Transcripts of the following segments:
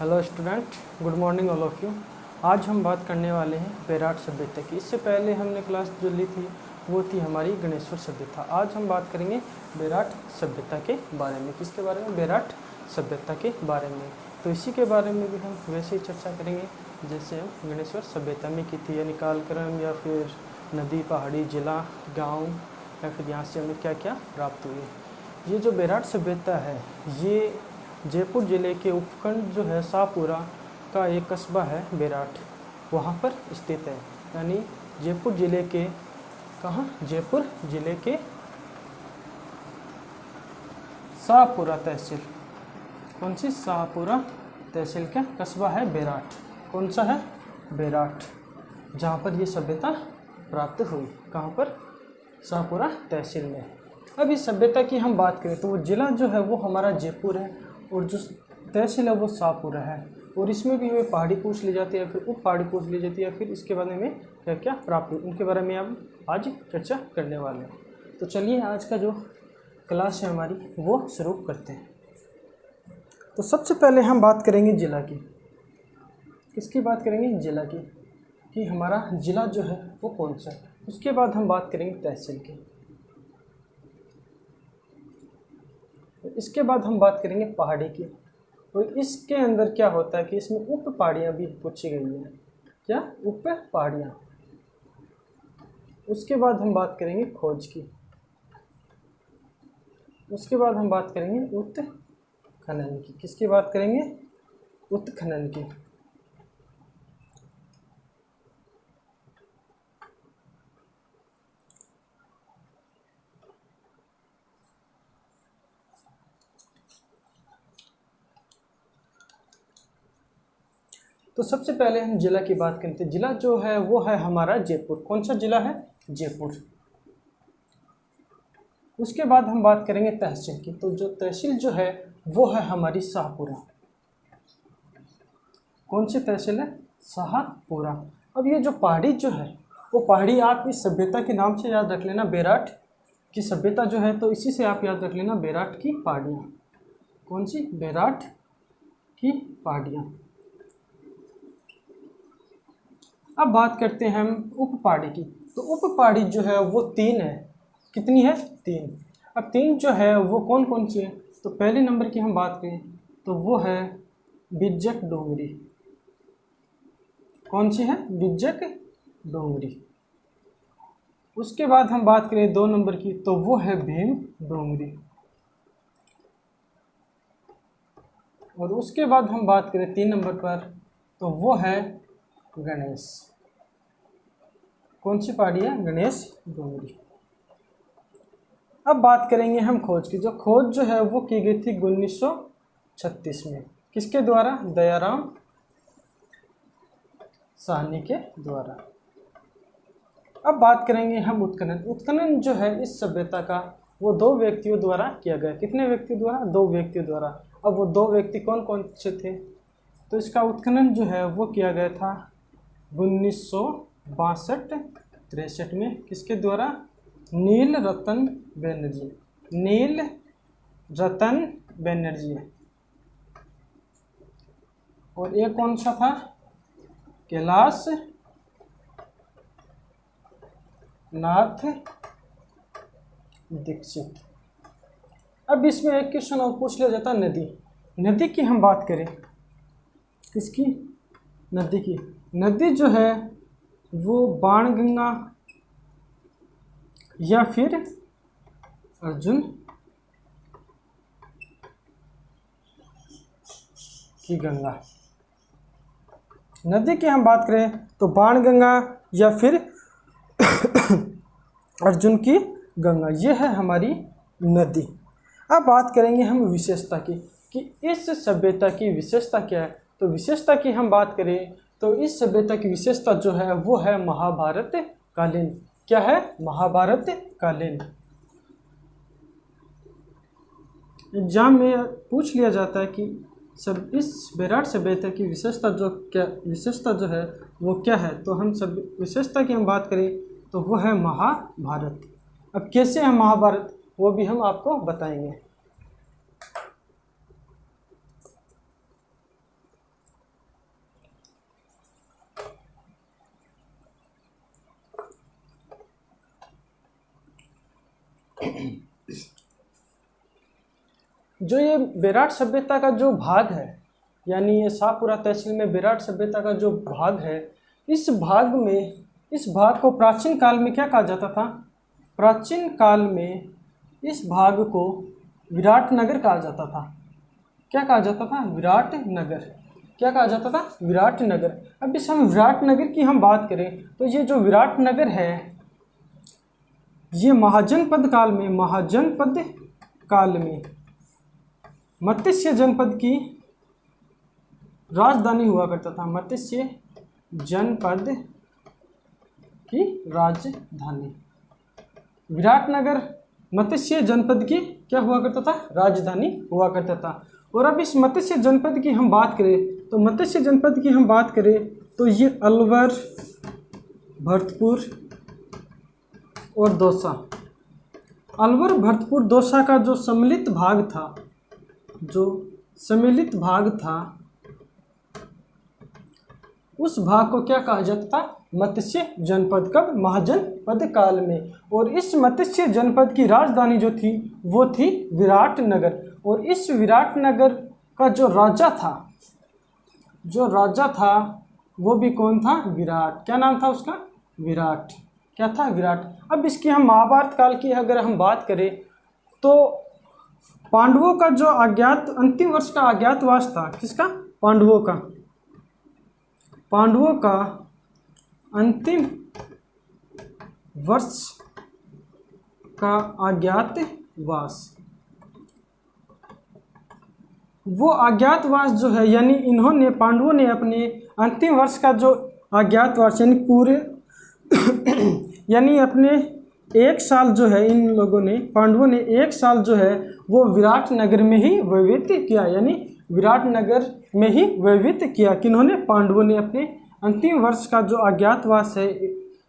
Hello student, good morning all of you. आज हम बात करने वाले हैं बेराट सभ्यता की। इससे पहले हमने क्लास जो ली थी वो थी हमारी गणेश्वर सभ्यता। आज हम बात करेंगे बेराट सभ्यता के बारे में। किसके बारे में? बेराट सभ्यता के बारे में। तो इसी के बारे में भी हम वैसे ही चर्चा करेंगे जैसे हम गणेश्वर सभ्यता में की थी, यानी कालक्रम या फिर नदी, पहाड़ी, जिला, गाँव या फिर यहाँ से हमें क्या क्या प्राप्त हुई। ये जो बेराट सभ्यता है ये जयपुर ज़िले के उपखंड जो है शाहपुरा का एक कस्बा है बेराट, वहाँ पर स्थित है। यानी जयपुर ज़िले के कहाँ? जयपुर ज़िले के शाहपुरा तहसील। कौन सी? शाहपुरा तहसील का कस्बा है बेराट। कौन सा है? बेराट, जहाँ पर ये सभ्यता प्राप्त हुई। कहाँ पर? शाहपुरा तहसील में। अब इस सभ्यता की हम बात करें तो वो ज़िला जो है वो हमारा जयपुर है और जो तहसील है वो शाहपुरा है। और इसमें भी हमें पहाड़ी पूछ ली जाती है, फिर उप पहाड़ी पूछ ली जाती है, फिर इसके बारे में क्या क्या प्राप्त हुई उनके बारे में हम आज चर्चा करने वाले हैं। तो चलिए आज का जो क्लास है हमारी वो शुरू करते हैं। तो सबसे पहले हम बात करेंगे जिला की। किसकी बात करेंगे? जिला की, कि हमारा जिला जो है वो कौन सा है। उसके बाद हम बात करेंगे तहसील की। इसके बाद हम बात करेंगे पहाड़ी की। और इसके अंदर क्या होता है कि इसमें उप पहाड़ियाँ भी पूछी गई हैं। क्या? उप पहाड़ियाँ। उसके बाद हम बात करेंगे खोज की। उसके बाद हम बात करेंगे उत्खनन की। किसकी बात करेंगे? उत्खनन की। तो सबसे पहले हम जिला की बात करते हैं। जिला जो है वो है हमारा जयपुर। कौन सा जिला है? जयपुर। उसके बाद हम बात करेंगे तहसील की। तो जो तहसील जो है वो है हमारी शाहपुरा। कौन सी तहसील है? शाहपुरा। अब ये जो पहाड़ी जो है वो पहाड़ी आप इस सभ्यता के नाम से याद रख लेना, बेराट की सभ्यता जो है, तो इसी से आप याद रख लेना बेराट की पहाड़ियाँ। कौन सी? बेराट की पहाड़ियाँ। अब बात करते हैं हम उप पहाड़ी की। तो उप पहाड़ी जो है वो 3 है। कितनी है? 3। अब 3 जो है वो कौन कौन सी है? तो पहले नंबर की हम बात करें तो वो है बिज्जक डोंगरी। कौन सी है? बिज्जक डोंगरी। उसके बाद हम बात करें 2 नंबर की तो वो है भीम डोंगरी। और उसके बाद हम बात करें 3 नंबर पर तो वो है गणेश। कौन सी पहाड़ी है? गणेश डोंगरी। अब बात करेंगे हम खोज की। जो खोज जो है वो की गई थी 1936 में। किसके द्वारा? दयाराम साहनी के द्वारा। अब बात करेंगे हम उत्खनन। उत्खनन जो है इस सभ्यता का वो 2 व्यक्तियों द्वारा किया गया। कितने व्यक्तियों द्वारा? 2 व्यक्तियों द्वारा। अब वो 2 व्यक्ति कौन कौन से थे? तो इसका उत्खनन जो है वो किया गया था 1962-63 में। किसके द्वारा? नील रतन बनर्जी। नील रतन बनर्जी। और एक कौन सा था? कैलाश नाथ दीक्षित। अब इसमें एक क्वेश्चन और पूछ लिया जाता है नदी। नदी की हम बात करें, किसकी? नदी की। नदी जो है वो बाणगंगा या फिर अर्जुन की गंगा। नदी की हम बात करें तो बाणगंगा या फिर अर्जुन की गंगा, ये है हमारी नदी। अब बात करेंगे हम विशेषता की कि इस सभ्यता की विशेषता क्या है। तो विशेषता की हम बात करें तो इस सभ्यता की विशेषता जो है वो है महाभारत कालीन। क्या है? महाभारत कालीन। एग्जाम में पूछ लिया जाता है कि सब इस बेराट सभ्यता की विशेषता जो है वो क्या है। तो हम सब विशेषता की हम बात करें तो वो है महाभारत। अब कैसे है महाभारत वो भी हम आपको बताएंगे। जो ये बेराट सभ्यता का जो भाग है, यानी ये शाहपुरा तहसील में बेराट सभ्यता का जो भाग है, इस भाग को प्राचीन काल में क्या कहा जाता था? प्राचीन काल में इस भाग को विराट नगर कहा जाता था। क्या कहा जाता था? विराट नगर। क्या कहा जाता था? विराट नगर। अब इस हम विराट नगर की हम बात करें तो ये जो विराट नगर है, ये महाजनपद काल में मत्स्य जनपद की राजधानी हुआ करता था। मत्स्य जनपद की राजधानी विराटनगर मत्स्य जनपद की क्या हुआ करता था? राजधानी हुआ करता था। और अब इस मत्स्य जनपद की हम बात करें तो मत्स्य जनपद की हम बात करें तो ये अलवर, भरतपुर और दौसा। अलवर, भरतपुर, दौसा का जो सम्मिलित भाग था, उस भाग को क्या कहा जाता था? मत्स्य जनपद। कब? महाजनपद काल में। और इस मत्स्य जनपद की राजधानी जो थी वो थी विराटनगर। और इस विराटनगर का जो राजा था वो भी कौन था? विराट। क्या नाम था उसका? विराट। क्या था? विराट। अब इसकी हम महाभारत काल की अगर हम बात करें तो पांडवों का जो अंतिम वर्ष का अज्ञातवास था, किसका? पांडवों का अंतिम वर्ष का अज्ञातवास, वो अज्ञातवास जो है, यानी पांडवों ने अपने अंतिम वर्ष का जो अज्ञातवास यानी पूरे यानी अपने एक साल जो है पांडवों ने एक साल जो है वो विराटनगर में ही व्यतीत किया। यानी विराटनगर में ही व्यतीत किया। किन्होंने? पांडवों ने अपने अंतिम वर्ष का जो अज्ञातवास है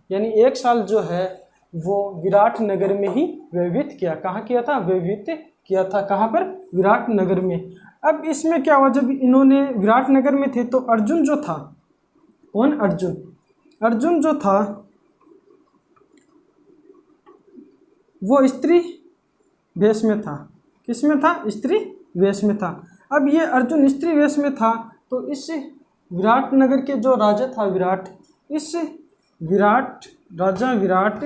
यानी एक साल जो है वो विराटनगर में ही व्यतीत किया। कहाँ किया था? व्यतीत किया था। कहाँ पर? विराटनगर में। अब इसमें क्या हुआ, जब इन्होंने विराटनगर में थे तो अर्जुन जो था, कौन? अर्जुन जो था वो स्त्री वेश में था। किस में था? स्त्री वेश में था। अब ये अर्जुन स्त्री वेश में था तो इस विराटनगर के जो राजा था राजा विराट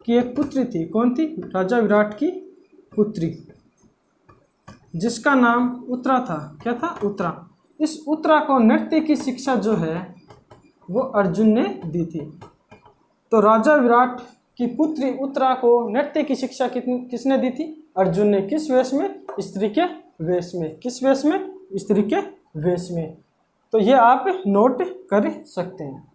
की एक पुत्री थी। कौन थी? राजा विराट की पुत्री, जिसका नाम उत्तरा था। क्या था? उत्तरा। इस उत्तरा को नृत्य की शिक्षा जो है वो अर्जुन ने दी थी। तो राजा विराट की पुत्री उत्तरा को नृत्य की शिक्षा किसने दी थी? अर्जुन ने। किस वेश में? स्त्री के वेश में। किस वेश में? स्त्री के वेश में। तो ये आप नोट कर सकते हैं।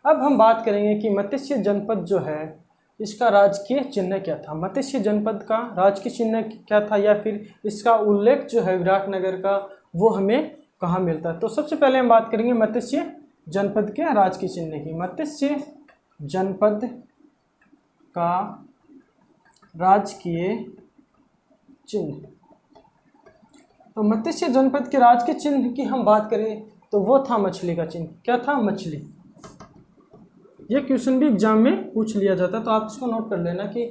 अब हम बात करेंगे कि मत्स्य जनपद जो है इसका राजकीय चिन्ह क्या था। मत्स्य जनपद का राजकीय चिन्ह क्या था, या फिर इसका उल्लेख जो है विराटनगर का वो हमें कहाँ मिलता है। तो सबसे पहले हम बात करेंगे मत्स्य जनपद के राजकीय चिन्ह की। मत्स्य जनपद का राजकीय चिन्ह, तो मत्स्य जनपद के राजकीय चिन्ह की हम बात करें तो वो था मछली का चिन्ह। क्या था? मछली। ये क्वेश्चन भी एग्जाम में पूछ लिया जाता है, तो आप इसको नोट कर लेना कि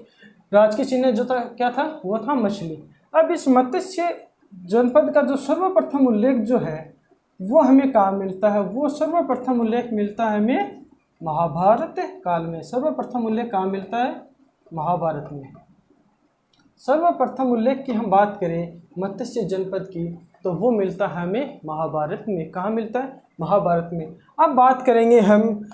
राजकीय चिन्ह जो था क्या था? वो था मछली। अब इस मत्स्य जनपद का जो सर्वप्रथम उल्लेख जो है वो हमें कहाँ मिलता है? वो सर्वप्रथम उल्लेख मिलता है हमें महाभारत काल में। सर्वप्रथम उल्लेख कहाँ मिलता है? महाभारत में। सर्वप्रथम उल्लेख की हम बात करें मत्स्य जनपद की तो वो मिलता है हमें महाभारत में। कहाँ मिलता है? महाभारत में। अब बात करेंगे हम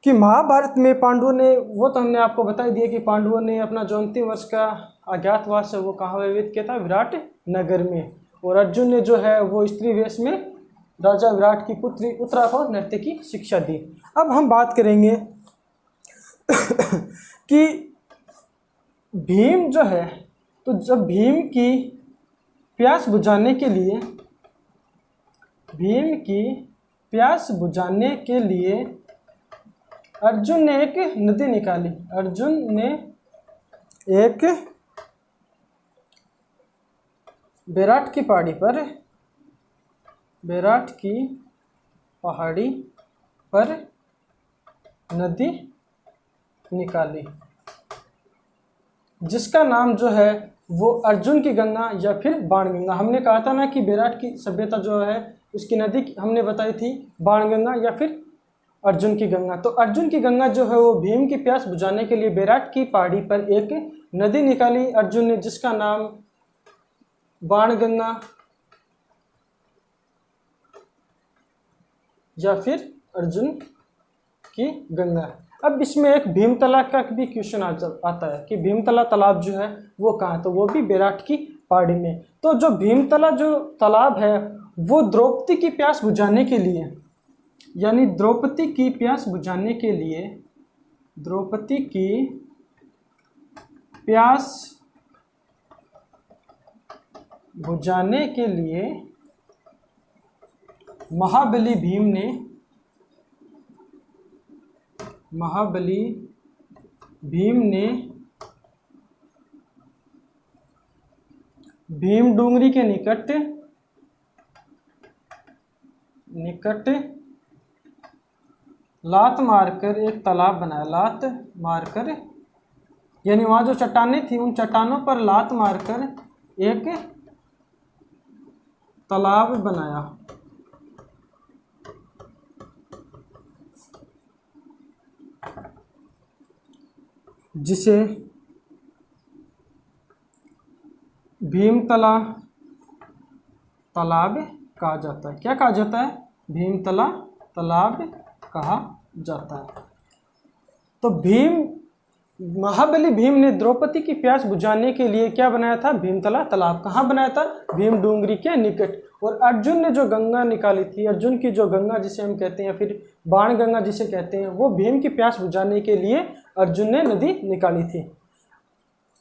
कि महाभारत में पांडवों ने, वो तो हमने आपको बता ही दिया कि पांडवों ने अपना जो अंतिम वर्ष का अज्ञातवास है वो कहाँ व्यतीत किया था? विराटनगर में। और अर्जुन ने जो है वो स्त्री वेश में राजा विराट की पुत्री उत्तरा को नृत्य की शिक्षा दी। अब हम बात करेंगे कि भीम जो है, तो जब भीम की प्यास बुझाने के लिए अर्जुन ने एक नदी निकाली, अर्जुन ने एक बैराट की पहाड़ी पर, बैराट की पहाड़ी पर नदी निकाली, जिसका नाम जो है वो अर्जुन की गंगा या फिर बाणगंगा। हमने कहा था ना कि बैराट की सभ्यता जो है उसकी नदी हमने बताई थी बाणगंगा या फिर अर्जुन की गंगा। तो अर्जुन की गंगा जो है वो भीम की प्यास बुझाने के लिए बैराट की पहाड़ी पर एक नदी निकाली अर्जुन ने, जिसका नाम बाणगंगा या फिर अर्जुन की गंगा। अब इसमें एक भीमतला का भी क्वेश्चन आता है कि भीमतला तालाब जो है वो कहाँ है, तो वो भी बैराट की पहाड़ी में। तो जो भीमतला जो तालाब है वो द्रौपदी की प्यास बुझाने के लिए, यानी द्रौपदी की प्यास बुझाने के लिए, द्रौपदी की प्यास बुझाने के लिए महाबली भीम ने भीम डूंगरी के निकट लात मारकर एक तालाब बनाया, लात मारकर यानी वहाँ जो चट्टानें थी उन चट्टानों पर लात मारकर एक तालाब बनाया, जिसे भीमतला तालाब कहा जाता है। क्या कहा जाता है? भीमतला तालाब कहा जाता है। तो महाबली भीम ने द्रौपदी की प्यास बुझाने के लिए क्या बनाया था? भीमतला तालाब। कहाँ बनाया था? भीम डूंगरी के निकट। और अर्जुन ने जो गंगा निकाली थी, अर्जुन की जो गंगा जिसे हम कहते हैं, फिर बाण गंगा जिसे कहते हैं, वो भीम की प्यास बुझाने के लिए अर्जुन ने नदी निकाली थी।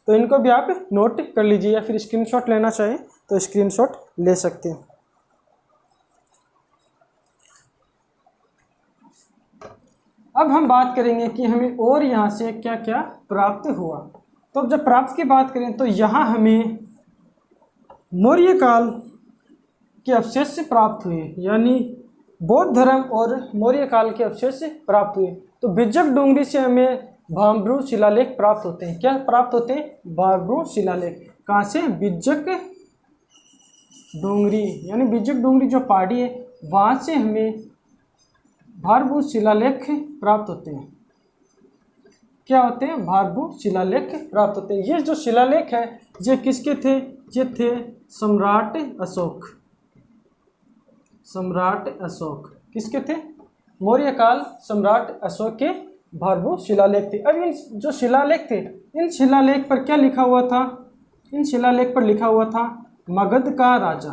तो इनको भी आप नोट कर लीजिए, या फिर स्क्रीनशॉट लेना चाहें तो स्क्रीनशॉट ले सकते हैं। अब हम बात करेंगे कि हमें और यहाँ से क्या क्या प्राप्त हुआ। तो जब प्राप्त की बात करें तो यहाँ हमें मौर्य काल के अवशेष प्राप्त हुए, यानी बौद्ध धर्म और मौर्य काल के अवशेष प्राप्त हुए। तो बिज्जक डूंगरी से हमें भाब्रू शिलालेख प्राप्त होते हैं। क्या प्राप्त होते हैं? भाब्रू शिलालेख। कहाँ से? बिज्जक डूंगरी, यानी बिज्जक डूंगरी जो पहाड़ी है वहाँ से हमें भारभू शिलालेख प्राप्त होते हैं। क्या होते हैं? भारभू शिलालेख प्राप्त होते हैं। ये जो शिलालेख है ये किसके थे? ये थे सम्राट अशोक। सम्राट अशोक किसके थे? मौर्य काल सम्राट अशोक के भारभू शिलालेख थे। अब इन जो शिलालेख थे, इन शिलालेख पर क्या लिखा हुआ था? इन शिलालेख पर लिखा हुआ था मगध का राजा।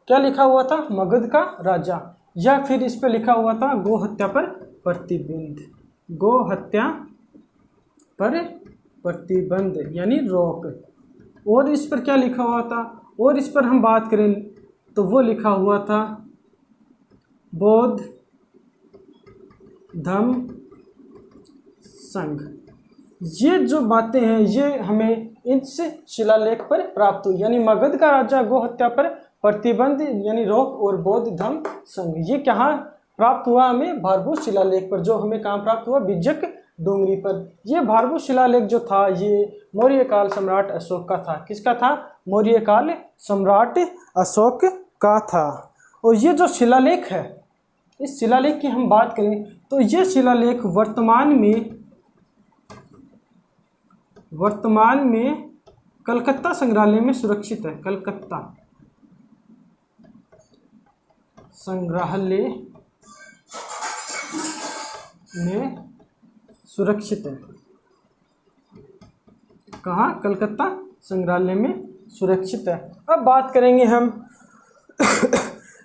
क्या लिखा हुआ था? मगध का राजा। या फिर इस पर लिखा हुआ था गो हत्या पर प्रतिबंध। गो हत्या पर प्रतिबंध यानी रोक। और इस पर क्या लिखा हुआ था? और इस पर हम बात करें तो वो लिखा हुआ था बौद्ध धम्म संघ। ये जो बातें हैं ये हमें इस शिलालेख पर प्राप्त हुई, यानी मगध का राजा, गो हत्या पर प्रतिबंध यानी रोक, और बौद्ध धम्म संघ। ये कहाँ प्राप्त हुआ? हमें भारभू शिलालेख पर। जो हमें कहाँ प्राप्त हुआ? बिज्जक डूंगरी पर। ये भारभू शिलालेख जो था ये मौर्य काल सम्राट अशोक का था। किसका था? मौर्य काल सम्राट अशोक का था। और ये जो शिलालेख है, इस शिलालेख की हम बात करें तो ये शिलालेख वर्तमान में कलकत्ता संग्रहालय में सुरक्षित है। कलकत्ता संग्रहालय में सुरक्षित है। कहाँ? कलकत्ता संग्रहालय में सुरक्षित है। अब बात करेंगे हम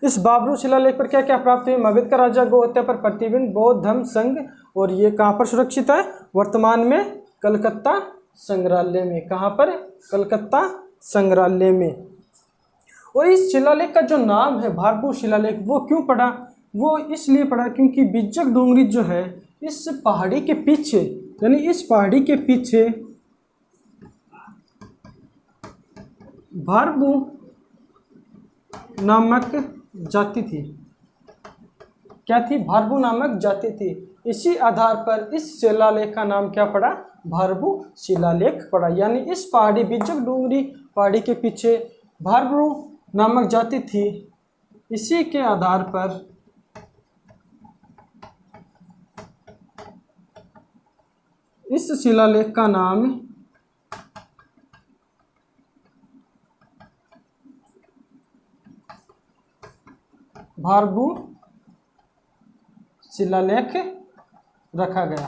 इस भाब्रू शिलालेख पर क्या क्या प्राप्त हुई? मगध का राजा, गो हत्या पर प्रतिबंध, बौद्ध धम्म संघ। और ये कहाँ पर सुरक्षित है? वर्तमान में कलकत्ता संग्रहालय में। कहाँ पर? कलकत्ता संग्रहालय में। और इस शिलालेख का जो नाम है भारभू शिलालेख वो क्यों पड़ा? वो इसलिए पड़ा क्योंकि बिज्जक डोंगरी जो है इस पहाड़ी के पीछे, यानी इस पहाड़ी के पीछे भारबू नामक जाति थी। क्या थी? भारबू नामक जाति थी। इसी आधार पर इस शिलालेख का नाम क्या पड़ा? भारबू शिलालेख पड़ा। यानी इस पहाड़ी बिज्जक डोंगरी पहाड़ी के पीछे भारबू नामक जाति थी। इसी के आधार पर इस शिलालेख का नाम भारबू शिलालेख रखा गया।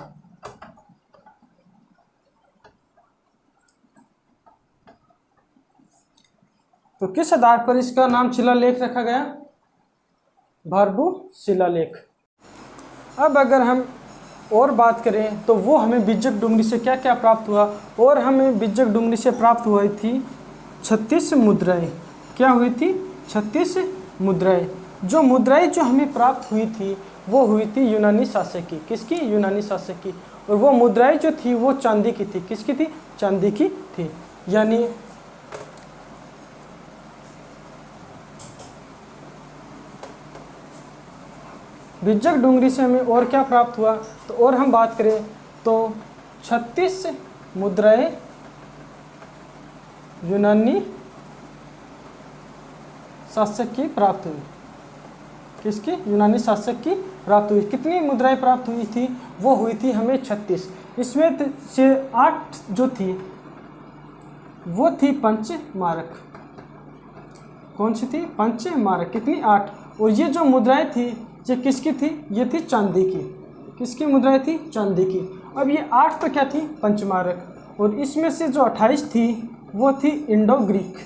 तो किस आधार पर इसका नाम शिलालेख रखा गया? भारबू शिलालेख। अब अगर हम और बात करें तो वो हमें बिज्जक डोंगरी से क्या क्या प्राप्त हुआ, और हमें बिज्जक डोंगरी से प्राप्त हुई थी 36 मुद्राएं। क्या हुई थी? 36 मुद्राएं। जो मुद्राएं जो हमें प्राप्त हुई थी वो हुई थी यूनानी शासक की। किसकी? यूनानी शासक की। और वो मुद्राएं जो थी वो चांदी की थी। किसकी थी? चांदी की थी। यानी बिज्जक डोंगरी से हमें और क्या प्राप्त हुआ, तो और हम बात करें तो 36 मुद्राएं यूनानी शासक की प्राप्त हुई। किसकी? यूनानी शासक की प्राप्त हुई। कितनी मुद्राएं प्राप्त हुई थी? वो हुई थी हमें 36। इसमें से 8 जो थी वो थी पंचमारक। कौन सी थी? पंचमारक। कितनी? 8। और ये जो मुद्राएं थी ये किसकी थी? ये थी चांदी की। किसकी मुद्राएं थी? चांदी की। अब ये 8 तो क्या थी? पंचमारक। और इसमें से जो 28 थी वो थी इंडो ग्रीक।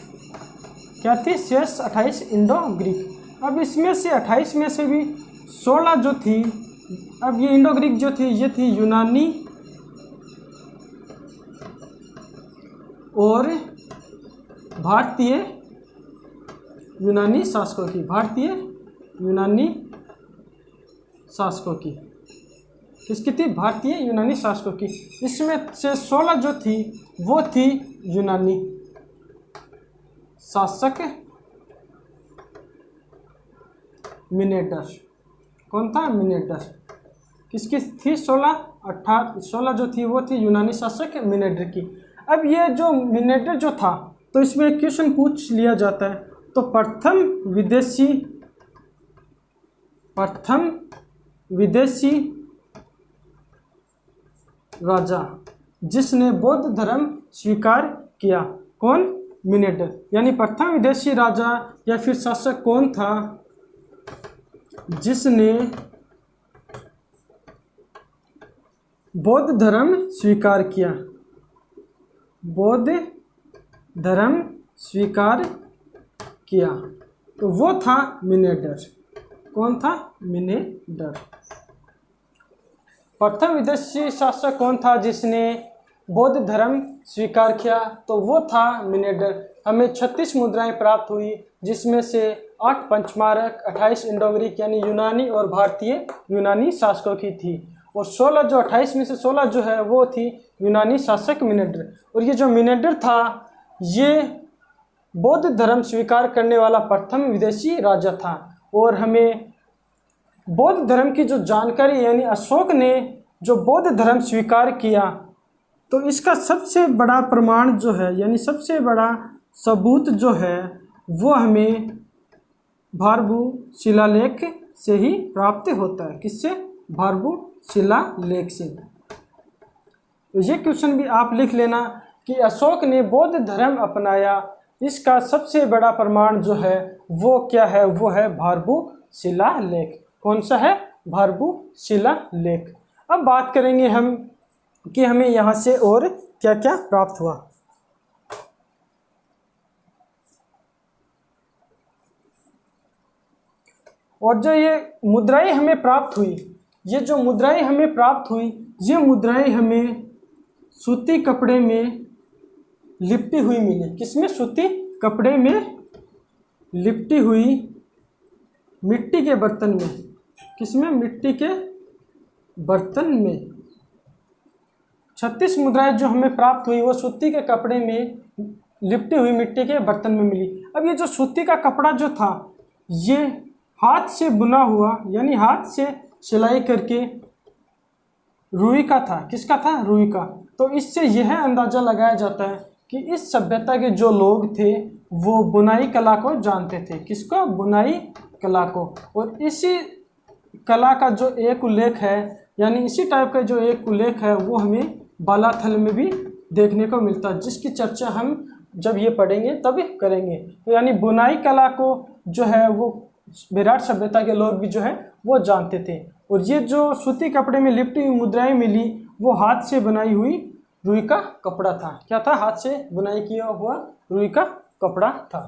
क्या थी? शेष 28 इंडो ग्रीक। अब इसमें से 28 में से भी 16 जो थी, अब ये इंडो ग्रीक जो थी ये थी यूनानी और भारतीय यूनानी शासकों की। भारतीय यूनानी शासकों की। किसकी थी? भारतीय यूनानी शासकों की। इसमें से 16 जो थी वो थी यूनानी शासक मिनेडर। कौन था? मिनेडर। किसकी थी? 16 जो थी वो थी यूनानी शासक मिनेडर की। अब ये जो मिनेडर जो था, तो इसमें एक क्वेश्चन पूछ लिया जाता है, तो प्रथम विदेशी राजा जिसने बौद्ध धर्म स्वीकार किया। कौन? मिनेडर। यानी प्रथम विदेशी राजा या फिर शासक कौन था जिसने बौद्ध धर्म स्वीकार किया? बौद्ध धर्म स्वीकार किया, तो वो था मिनेडर। कौन था? मिनेडर। प्रथम विदेशी शासक कौन था जिसने बौद्ध धर्म स्वीकार किया? तो वो था मिनेडर। हमें 36 मुद्राएं प्राप्त हुई, जिसमें से 8 पंचमारक, 28 इंडो ग्रीक यानी यूनानी और भारतीय यूनानी शासकों की थी, और 16 जो 28 में से 16 जो है वो थी यूनानी शासक मिनेडर। और ये जो मिनेडर था ये बौद्ध धर्म स्वीकार करने वाला प्रथम विदेशी राजा था। और हमें बौद्ध धर्म की जो जानकारी, यानी अशोक ने जो बौद्ध धर्म स्वीकार किया, तो इसका सबसे बड़ा प्रमाण जो है, यानी सबसे बड़ा सबूत जो है वो हमें भारबू शिलालेख से ही प्राप्त होता है। किससे? भारबू शिलालेख से। तो ये क्वेश्चन भी आप लिख लेना कि अशोक ने बौद्ध धर्म अपनाया, इसका सबसे बड़ा प्रमाण जो है वो क्या है? वो है भारबू शिलालेख। कौन सा है? भारबू शिलालेख। अब बात करेंगे हम कि हमें यहाँ से और क्या क्या प्राप्त हुआ। और जो ये मुद्राएं हमें प्राप्त हुई, ये जो मुद्राएं हमें प्राप्त हुई, ये मुद्राएं हमें सूती कपड़े में लिपटी हुई मिली। किसमें? सूती कपड़े में लिपटी हुई मिट्टी के बर्तन में। किसमें? मिट्टी के बर्तन में। 36 मुद्राएं जो हमें प्राप्त हुई वो सूती के कपड़े में लिपटी हुई मिट्टी के बर्तन में मिली। अब ये जो सूती का कपड़ा जो था ये हाथ से बुना हुआ, यानी हाथ से सिलाई करके रुई का था। किसका था? रुई का। तो इससे यह अंदाज़ा लगाया जाता है कि इस सभ्यता के जो लोग थे वो बुनाई कला को जानते थे। किसको? बुनाई कला को। और इसी कला का जो एक उल्लेख है, यानी इसी टाइप का जो एक उल्लेख है वो हमें बालाथल में भी देखने को मिलता है, जिसकी चर्चा हम जब ये पढ़ेंगे तब करेंगे। तो यानी बुनाई कला को जो है वो विराट सभ्यता के लोग भी जो है वो जानते थे। और ये जो सूती कपड़े में लिपटी हुई मुद्राएं मिली वो हाथ से बनाई हुई रुई का कपड़ा था। क्या था? हाथ से बुनाई किया हुआ रुई का कपड़ा था।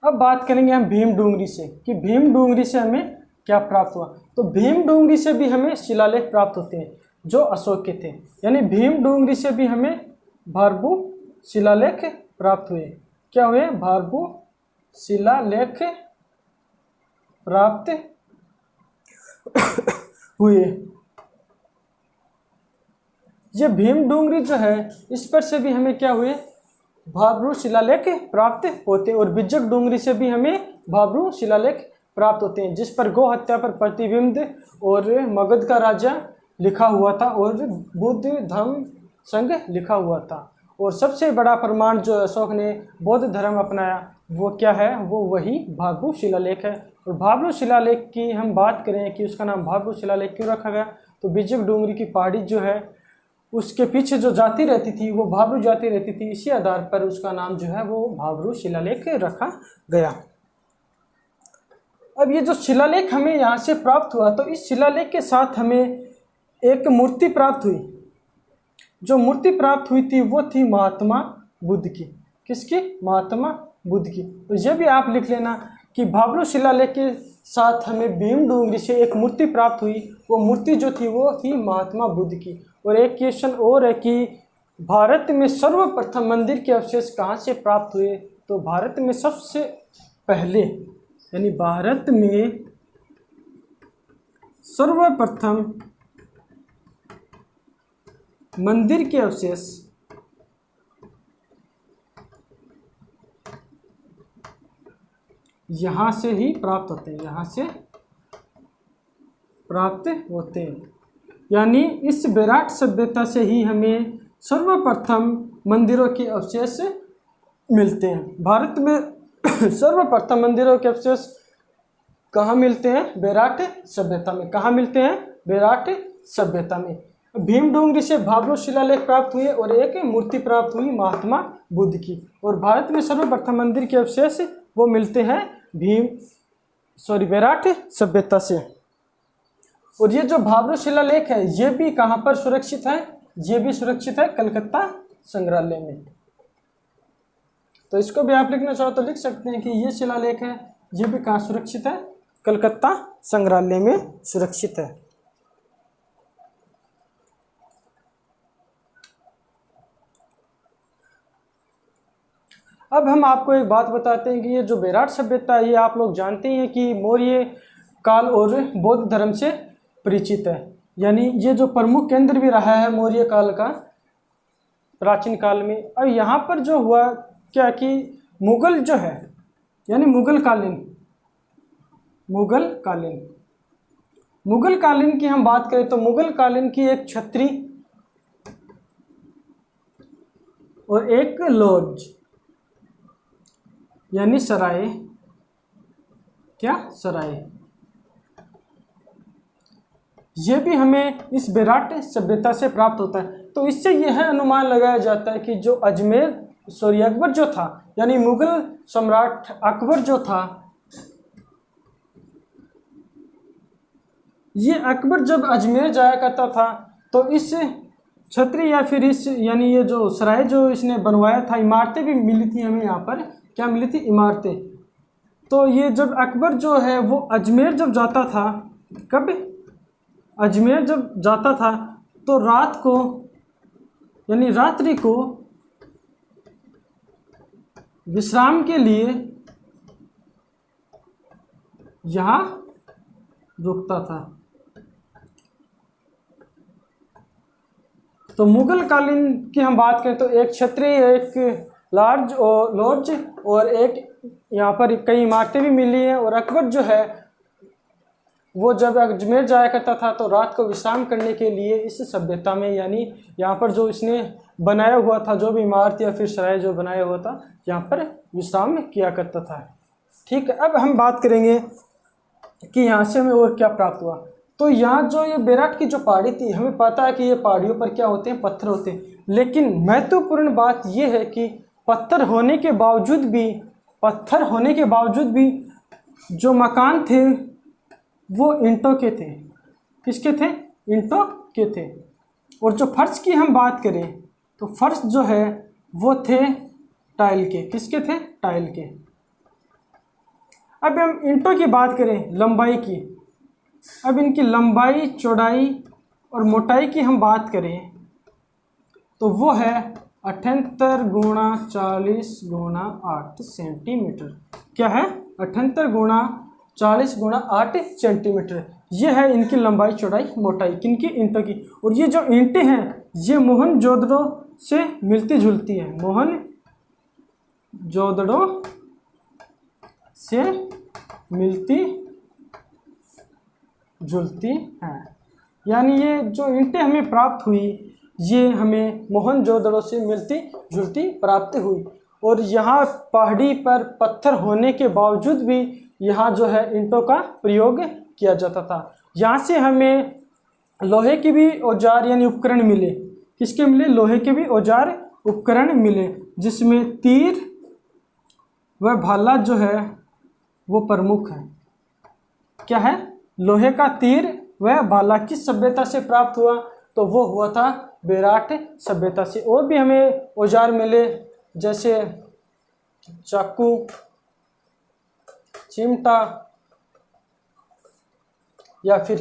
अब बात करेंगे हम भीम डूंगरी से कि भीम डूंगरी से हमें क्या प्राप्त हुआ। तो भीम डूंगरी से भी हमें शिलालेख प्राप्त होते हैं जो अशोक के थे, यानी भीम डूंगरी से भी हमें भारभू शिलालेख प्राप्त हुए। क्या हुए? भारभू शिलालेख प्राप्त हुए। ये भीम डूंगरी जो है इस पर से भी हमें क्या हुए? भाब्रू शिलालेख प्राप्त होते हैं। और बिज्जक डूंगरी से भी हमें भाब्रू शिलालेख प्राप्त होते हैं, जिस पर गो हत्या पर प्रतिबिंब और मगध का राजा लिखा हुआ था और बुद्ध धम्म संघ लिखा हुआ था। और सबसे बड़ा प्रमाण जो अशोक ने बौद्ध धर्म अपनाया वो क्या है? वो वही भाब्रू शिलालेख है। और भाब्रू शिलालेख की हम बात करें कि उसका नाम भाब्रू शिलालेख क्यों रखा गया, तो बिज्जक डूंगरी की पहाड़ी जो है उसके पीछे जो जाति रहती थी वो भाब्रू जाति रहती थी, इसी आधार पर उसका नाम जो है वो भाब्रू शिलालेख रखा गया। अब ये जो शिलालेख हमें यहाँ से प्राप्त हुआ, तो इस शिलालेख के साथ हमें एक मूर्ति प्राप्त हुई। जो मूर्ति प्राप्त हुई थी वो थी महात्मा बुद्ध की। किसकी? महात्मा बुद्ध की। तो ये भी आप लिख लेना कि भाब्रू शिलालेख के साथ हमें भीम डूंगरी से एक मूर्ति प्राप्त हुई। वो मूर्ति जो थी वो थी महात्मा बुद्ध की। और एक क्वेश्चन और है कि भारत में सर्वप्रथम मंदिर के अवशेष कहाँ से प्राप्त हुए, तो भारत में सबसे पहले, यानी भारत में सर्वप्रथम मंदिर के अवशेष यहाँ से ही प्राप्त होते हैं। यहाँ से प्राप्त होते हैं, यानी इस विराट सभ्यता से ही हमें सर्वप्रथम मंदिरों के अवशेष मिलते हैं। भारत में सर्वप्रथम मंदिरों के अवशेष कहाँ मिलते हैं? विराट सभ्यता में। कहाँ मिलते हैं? विराट सभ्यता में। भीम डूंगरी से भाब्रू शिलालेख प्राप्त हुए और एक मूर्ति प्राप्त हुई महात्मा बुद्ध की। और भारत में सर्वप्रथम मंदिर के अवशेष वो मिलते हैं विराट सभ्यता से। और ये जो भाब्रू शिलालेख है ये भी कहाँ पर सुरक्षित है? ये भी सुरक्षित है कलकत्ता संग्रहालय में। तो इसको भी आप लिखना चाहो तो लिख सकते हैं कि ये शिलालेख है, ये भी कहाँ सुरक्षित है? कलकत्ता संग्रहालय में सुरक्षित है। अब हम आपको एक बात बताते हैं कि ये जो विराट सभ्यता है ये आप लोग जानते हैं कि मौर्य काल और बौद्ध धर्म से परिचित है। यानी ये जो प्रमुख केंद्र भी रहा है मौर्य काल का प्राचीन काल में। और यहाँ पर जो हुआ क्या कि मुगल जो है, यानी मुगल कालीन की हम बात करें तो मुगल कालीन की एक छत्री और एक लॉज यानी सराय, सराय, ये भी हमें इस विराट सभ्यता से प्राप्त होता है। तो इससे यह अनुमान लगाया जाता है कि जो अकबर जो था, यानी मुगल सम्राट अकबर जो था, ये अकबर जब अजमेर जाया करता था तो इस छतरी या फिर इस यानी ये जो सराय जो इसने बनवाया था, इमारतें भी मिली थी हमें यहाँ पर। क्या मिली थी? इमारतें। तो ये जब अकबर जो है वो अजमेर जब जाता था, कब? अजमेर जब जाता था तो रात को यानी रात्रि को विश्राम के लिए यहाँ रुकता था। तो मुगल कालीन की हम बात करें तो एक छतरी, एक लॉज और एक यहाँ पर कई इमारतें भी मिली हैं। और अकबर जो है वो जब अजमेर जाया करता था तो रात को विश्राम करने के लिए इस सभ्यता में, यानी यहाँ पर जो इसने बनाया हुआ था, जो भी इमारत या फिर सराय जो बनाया हुआ था, यहाँ पर विश्राम किया करता था। ठीक है, अब हम बात करेंगे कि यहाँ से हमें और क्या प्राप्त हुआ। तो यहाँ जो ये बेराट की जो पहाड़ी थी, हमें पता है कि ये पहाड़ियों पर क्या होते हैं, पत्थर होते हैं। लेकिन महत्वपूर्ण बात ये है कि पत्थर होने के बावजूद भी जो मकान थे वो ईंटों के थे। किसके थे? ईंटों के थे। और जो फर्श की हम बात करें तो फर्श जो है वो थे टाइल के। किसके थे? टाइल के। अब हम ईंटों की बात करें लंबाई की, अब इनकी लंबाई, चौड़ाई और मोटाई की हम बात करें तो वो है 78 गुणा 40 गुणा 8 सेंटीमीटर। क्या है? 78 गुणा 40 गुणा 8 सेंटीमीटर। ये है इनकी लंबाई, चौड़ाई, मोटाई, किनकी? ईंटों की। और ये जो ईंटें हैं ये मोहनजोदड़ो से मिलती जुलती है, मोहनजोदड़ो से मिलती जुलती हैं। यानी ये जो ईंटें हमें प्राप्त हुई ये हमें मोहनजोदड़ो से मिलती जुलती प्राप्त हुई। और यहाँ पहाड़ी पर पत्थर होने के बावजूद भी यहाँ जो है ईंटों का प्रयोग किया जाता था। यहाँ से हमें लोहे के भी औजार यानी उपकरण मिले। किसके मिले? लोहे के भी औजार उपकरण मिले, जिसमें तीर व भाला जो है वो प्रमुख है। क्या है? लोहे का तीर व भाला किस सभ्यता से प्राप्त हुआ? तो वो हुआ था बेराट सभ्यता से। और भी हमें औजार मिले जैसे चाकू, चिमटा या फिर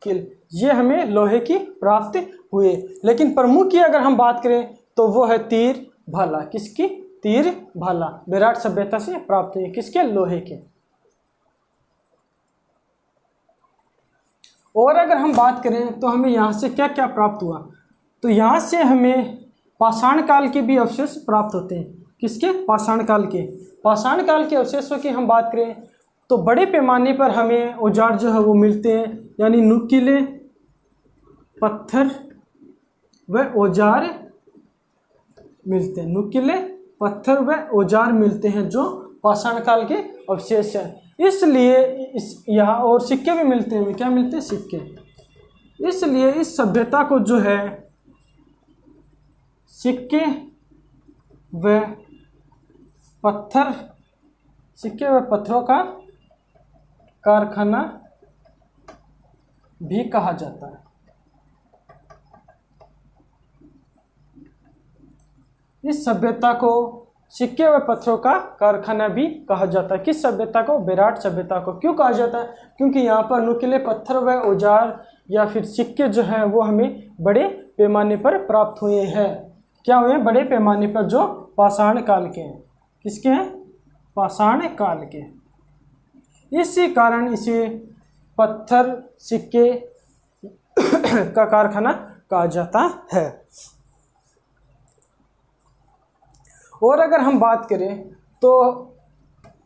कील ये हमें लोहे की प्राप्त हुए। लेकिन प्रमुख की अगर हम बात करें तो वो है तीर भाला। किसकी? तीर भाला बेराट सभ्यता से प्राप्त हुए। किसके? लोहे के। और अगर हम बात करें तो हमें यहाँ से क्या क्या प्राप्त हुआ? तो यहाँ से हमें पाषाण काल के भी अवशेष प्राप्त होते हैं। किसके? पाषाण काल के। पाषाण काल के अवशेषों की हम बात करें तो बड़े पैमाने पर हमें औजार जो है वो मिलते हैं, यानी नुकीले पत्थर व औजार मिलते हैं। नुकीले पत्थर व औजार मिलते हैं जो पाषाण काल के अवशेष हैं। इसलिए यहाँ और सिक्के भी मिलते हैं। क्या मिलते हैं? सिक्के। इसलिए इस सभ्यता को जो है सिक्के व पत्थरों का कारखाना भी कहा जाता है। इस सभ्यता को सिक्के व पत्थरों का कारखाना भी कहा जाता है। किस सभ्यता को? बेराट सभ्यता को। क्यों कहा जाता है? क्योंकि यहाँ पर नुकीले पत्थर व औजार या फिर सिक्के जो हैं वो हमें बड़े पैमाने पर प्राप्त हुए हैं। क्या हुए? बड़े पैमाने पर, जो पाषाण काल के हैं। किसके हैं? पाषाण काल के। इसी कारण इसे पत्थर सिक्के का कारखाना कहा जाता है। और अगर हम बात करें तो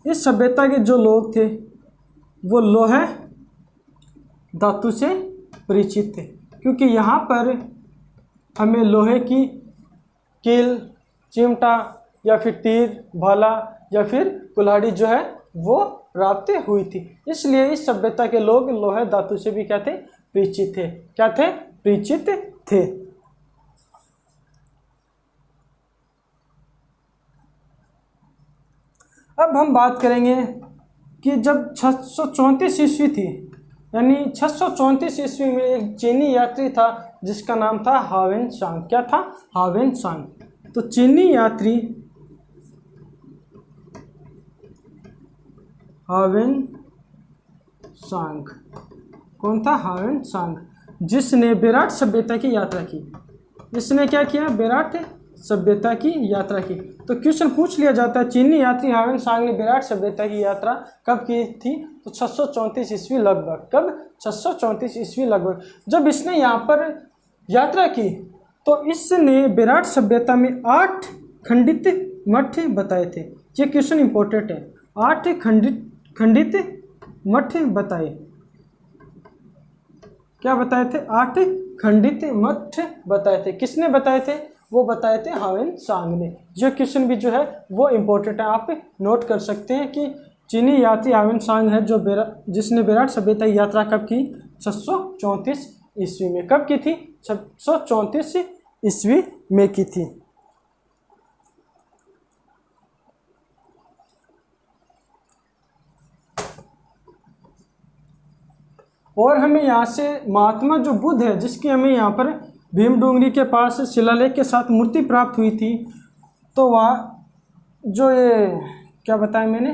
इस सभ्यता के जो लोग थे वो लोहे धातु से परिचित थे, क्योंकि यहाँ पर हमें लोहे की कील, चिमटा या फिर तीर, भाला या फिर कुल्हाड़ी जो है वो प्राप्त हुई थी। इसलिए इस सभ्यता के लोग लोहे धातु से भी क्या थे? परिचित थे। क्या थे? परिचित थे। अब हम बात करेंगे कि जब 634 ईस्वी थी, यानी 634 ईस्वी में एक चीनी यात्री था जिसका नाम था हावेन सांग। क्या था? हावेन सांग। तो चीनी यात्री हावेन सांग कौन था? हावेन सांग, जिसने बेराट सभ्यता की यात्रा की। इसने क्या किया? बेराट सभ्यता की यात्रा की। तो क्वेश्चन पूछ लिया जाता है, चीनी यात्री हावेन सांग ने बेराट सभ्यता की यात्रा कब की थी? तो 634 ईस्वी लगभग। कब? 634 ईस्वी लगभग। जब इसने यहाँ पर यात्रा की तो इसने बेराट सभ्यता में 8 खंडित मठ बताए थे। ये क्वेश्चन इंपॉर्टेंट है। 8 खंडित मठ बताए। क्या बताए थे? 8 खंडित मठ बताए थे। किसने बताए थे? वो बताए थे हावेन सांग ने। जो क्वेश्चन भी जो है वो इम्पोर्टेंट है, आप नोट कर सकते हैं कि चीनी यात्री हावेन सांग है जिसने बेराट सभ्यता की यात्रा कब की? 634 ईस्वी में। कब की थी? 634 ईस्वी में की थी। और हमें यहाँ से महात्मा जो बुद्ध है, जिसकी हमें यहाँ पर भीम डूंगरी के पास शिलालेख के साथ मूर्ति प्राप्त हुई थी, तो वहाँ जो ये क्या बताया मैंने,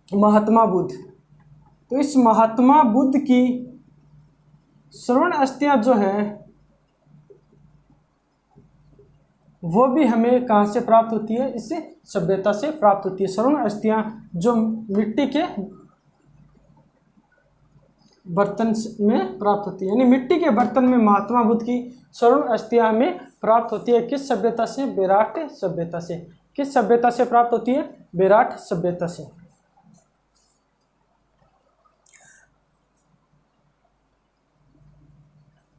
महात्मा बुद्ध, तो इस महात्मा बुद्ध की स्वर्ण अस्थियाँ जो हैं वो भी हमें कहाँ से प्राप्त होती है? इस सभ्यता से प्राप्त होती है। स्वर्ण अस्थियाँ जो मिट्टी के बर्तन में प्राप्त होती है, यानी मिट्टी के बर्तन में महात्मा बुद्ध की स्वर्ण अस्थियाँ हमें प्राप्त होती है। किस सभ्यता से? बेराट सभ्यता से। किस सभ्यता से प्राप्त होती है? बेराट सभ्यता से।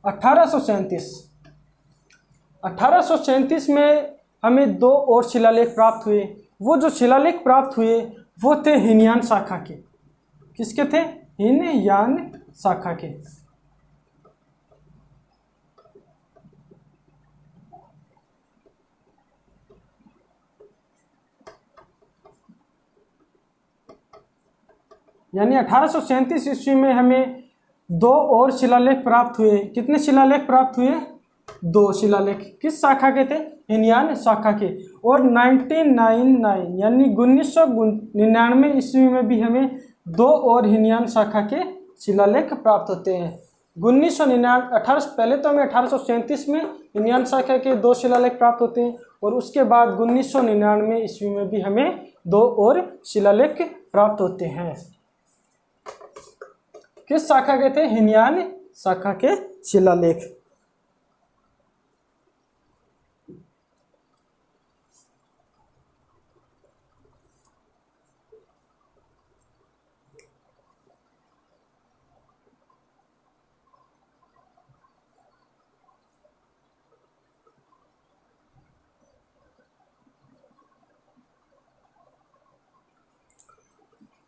अठारह सौ सैंतीस में हमें 2 और शिलालेख प्राप्त हुए। वो जो शिलालेख प्राप्त हुए वो थे हीनयान शाखा के। किसके थे? हीनयान शाखा के। यानी 1837 ईस्वी में हमें 2 और शिलालेख प्राप्त हुए। कितने शिलालेख प्राप्त हुए? 2 शिलालेख। किस शाखा के थे? हीनयान शाखा के। और 1999 यानी 1999 ईस्वी में भी हमें 2 और हीनयान शाखा के शिलालेख प्राप्त होते हैं। 1999 पहले तो हमें 1837 में हीनयान शाखा के 2 शिलालेख प्राप्त होते हैं, और उसके बाद 1999 ईस्वी में भी हमें 2 और शिलालेख प्राप्त होते हैं। किस शाखा के थे? हीनयान शाखा के शिलालेख।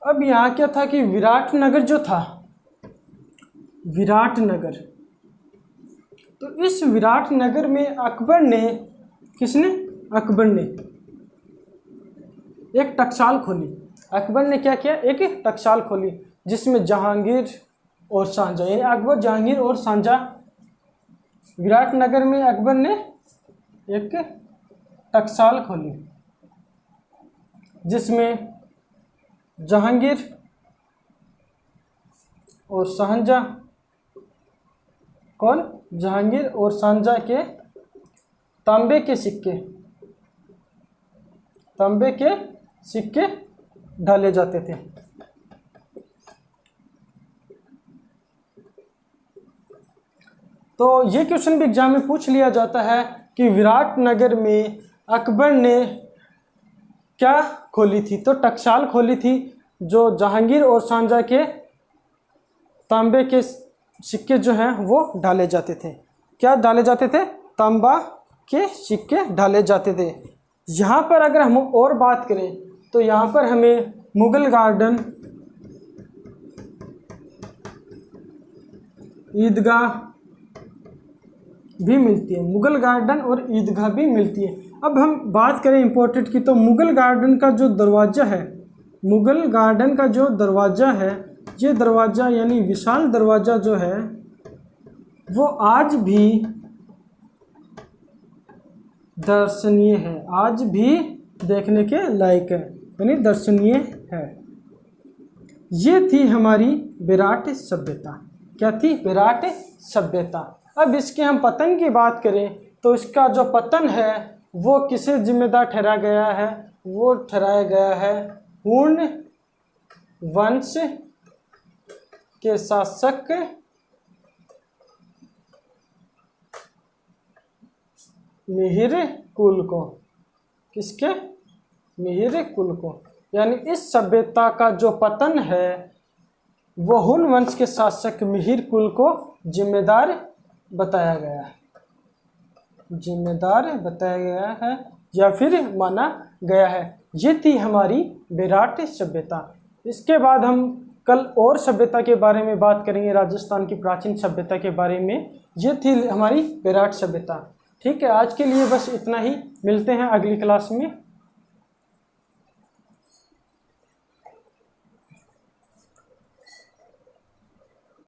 अब यहाँ क्या था कि विराटनगर जो था, विराटनगर, तो इस विराटनगर में अकबर ने, किसने? अकबर ने एक टकसाल खोली। अकबर ने क्या किया? एक टकसाल खोली जिसमें जहांगीर और शाहजहाँ, यानी अकबर, जहांगीर और शाहजहाँ। विराटनगर में अकबर ने एक टकसाल खोली जिसमें जहांगीर और शाहजहाँ, कौन? जहांगीर और शाहजहाँ के तांबे के सिक्के ढाले जाते थे। तो ये क्वेश्चन भी एग्जाम में पूछ लिया जाता है कि विराटनगर में अकबर ने क्या खोली थी? तो टकसाल खोली थी जो जहांगीर और शाहजहाँ के तांबे के सिक्के जो हैं वो ढाले जाते थे। क्या डाले जाते थे? तांबा के सिक्के ढाले जाते थे। यहाँ पर अगर हम और बात करें तो यहाँ पर हमें मुगल गार्डन, ईदगाह भी मिलती है। मुगल गार्डन और ईदगाह भी मिलती है। अब हम बात करें इम्पोर्टेंट की, तो मुगल गार्डन का जो दरवाज़ा है, मुगल गार्डन का जो दरवाज़ा है, ये दरवाज़ा यानी विशाल दरवाज़ा जो है वो आज भी दर्शनीय है, आज भी देखने के लायक है, यानी दर्शनीय है। ये थी हमारी विराट सभ्यता। क्या थी? विराट सभ्यता। अब इसके हम पतन की बात करें तो इसका जो पतन है वो किसे जिम्मेदार ठहराया गया है? वो ठहराया गया है हुन वंश के शासक मिहिर कुल को। किसके? मिहिर कुल को। यानी इस सभ्यता का जो पतन है वो हुन वंश के शासक मिहिर कुल को जिम्मेदार बताया गया है। जिम्मेदार बताया गया है या फिर माना गया है। ये थी हमारी विराट सभ्यता। इसके बाद हम कल और सभ्यता के बारे में बात करेंगे, राजस्थान की प्राचीन सभ्यता के बारे में। ये थी हमारी विराट सभ्यता। ठीक है, आज के लिए बस इतना ही। मिलते हैं अगली क्लास में।